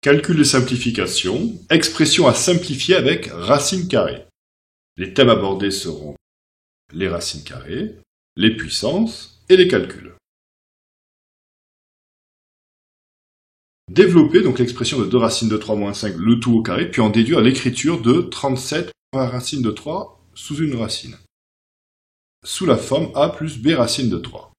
Calcul de simplification, expression à simplifier avec racine carrée. Les thèmes abordés seront les racines carrées, les puissances et les calculs. Développer donc l'expression de 2 racines de 3 moins 5, le tout au carré, puis en déduire l'écriture de 37 moins racine de 3 sous une racine, sous la forme a plus b racine de 3.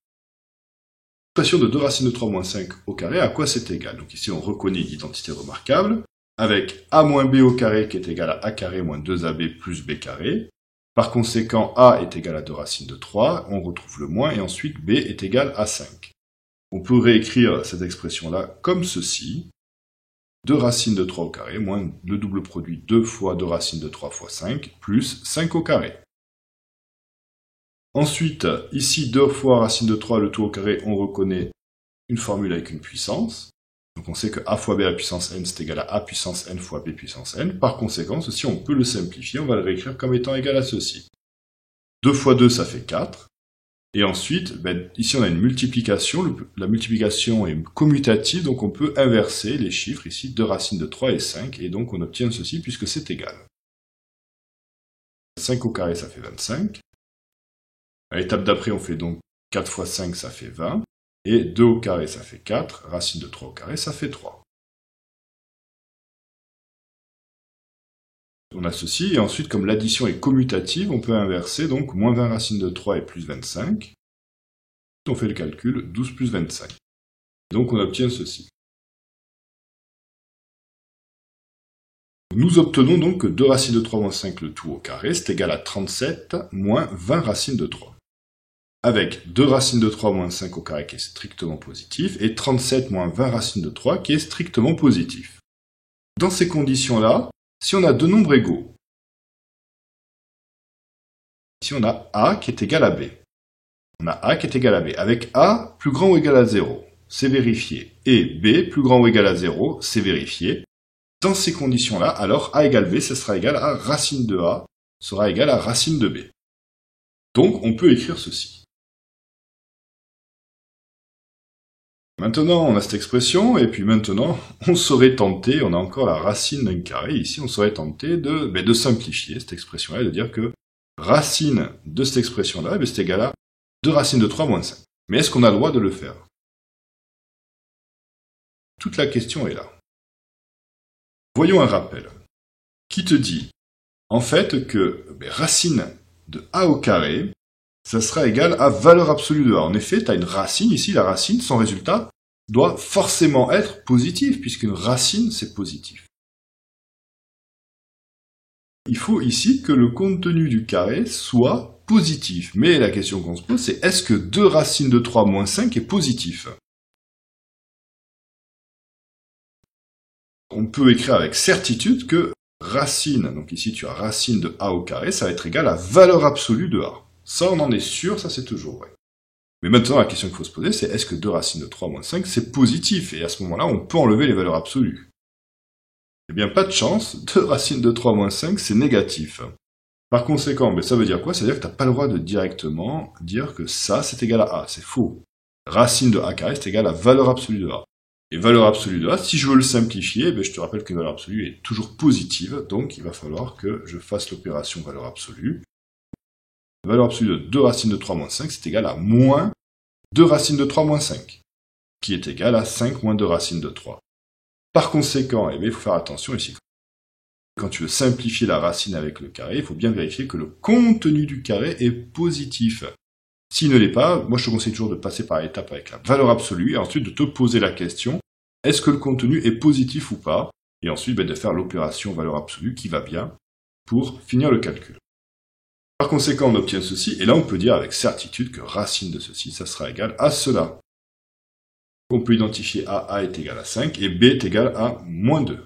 L'expression de 2 racines de 3 moins 5 au carré, à quoi c'est égal? Donc ici on reconnaît l'identité remarquable, avec a moins b au carré qui est égal à a carré moins 2ab plus b carré. Par conséquent, a est égal à 2 racines de 3, on retrouve le moins, et ensuite b est égal à 5. On peut réécrire cette expression-là comme ceci. 2 racines de 3 au carré, moins le double produit 2 fois 2 racines de 3 fois 5, plus 5 au carré. Ensuite, ici, 2 fois racine de 3, le tout au carré, on reconnaît une formule avec une puissance. Donc on sait que a fois b à la puissance n, c'est égal à a puissance n fois b puissance n. Par conséquent, ceci, on peut le simplifier, on va le réécrire comme étant égal à ceci. 2 fois 2, ça fait 4. Et ensuite, ici, on a une multiplication. La multiplication est commutative, donc on peut inverser les chiffres, ici, 2 racines de 3 et 5, et donc on obtient ceci puisque c'est égal. 5 au carré, ça fait 25. À l'étape d'après, on fait donc 4 fois 5, ça fait 20. Et 2 au carré, ça fait 4. Racine de 3 au carré, ça fait 3. On a ceci, et ensuite, comme l'addition est commutative, on peut inverser, donc moins 20 racine de 3 et plus 25. On fait le calcul, 12 plus 25. Donc on obtient ceci. Nous obtenons donc que 2 racines de 3 moins 5, le tout au carré, c'est égal à 37 moins 20 racines de 3. Avec 2 racines de 3 moins 5 au carré qui est strictement positif, et 37 moins 20 racines de 3 qui est strictement positif. Dans ces conditions-là, si on a deux nombres égaux, ici on a a qui est égal à b. On a a qui est égal à b. Avec a plus grand ou égal à 0, c'est vérifié. Et b plus grand ou égal à 0, c'est vérifié. Dans ces conditions-là, alors a égale b, ce sera égal à racine de a, sera égal à racine de b. Donc on peut écrire ceci. Maintenant, on a cette expression, et puis maintenant, on serait tenté, on a encore la racine d'un carré, ici, on serait tenté de simplifier cette expression-là, et de dire que racine de cette expression-là, c'est égal à 2 racines de 3 moins 5. Mais est-ce qu'on a le droit de le faire? Toute la question est là. Voyons un rappel, qui te dit, en fait, que racine de a au carré, ça sera égal à valeur absolue de a. En effet, tu as une racine ici, la racine, son résultat doit forcément être positif, puisqu'une racine, c'est positif. Il faut ici que le contenu du carré soit positif. Mais la question qu'on se pose, c'est est-ce que 2 racines de 3 moins 5 est positif? On peut écrire avec certitude que racine, donc ici tu as racine de a au carré, ça va être égal à valeur absolue de a. Ça, on en est sûr, ça c'est toujours vrai. Mais maintenant, la question qu'il faut se poser, c'est est-ce que 2 racines de 3 moins 5, c'est positif? Et à ce moment-là, on peut enlever les valeurs absolues. Eh bien, pas de chance, 2 racines de 3 moins 5, c'est négatif. Par conséquent, ça veut dire quoi? Ça veut dire que tu n'as pas le droit de directement dire que ça, c'est égal à a. C'est faux. Racine de a carré, c'est égal à valeur absolue de a. Et valeur absolue de a, si je veux le simplifier, je te rappelle qu'une valeur absolue est toujours positive, donc il va falloir que je fasse l'opération valeur absolue. La valeur absolue de 2 racines de 3 moins 5, c'est égal à moins 2 racines de 3 moins 5, qui est égal à 5 moins 2 racines de 3. Par conséquent, il faut faire attention ici. Quand tu veux simplifier la racine avec le carré, il faut bien vérifier que le contenu du carré est positif. S'il ne l'est pas, moi je te conseille toujours de passer par l'étape avec la valeur absolue, et ensuite de te poser la question, est-ce que le contenu est positif ou pas? Et ensuite de faire l'opération valeur absolue qui va bien pour finir le calcul. Par conséquent, on obtient ceci, et là on peut dire avec certitude que racine de ceci, ça sera égal à cela. On peut identifier a est égal à 5, et b est égal à moins 2.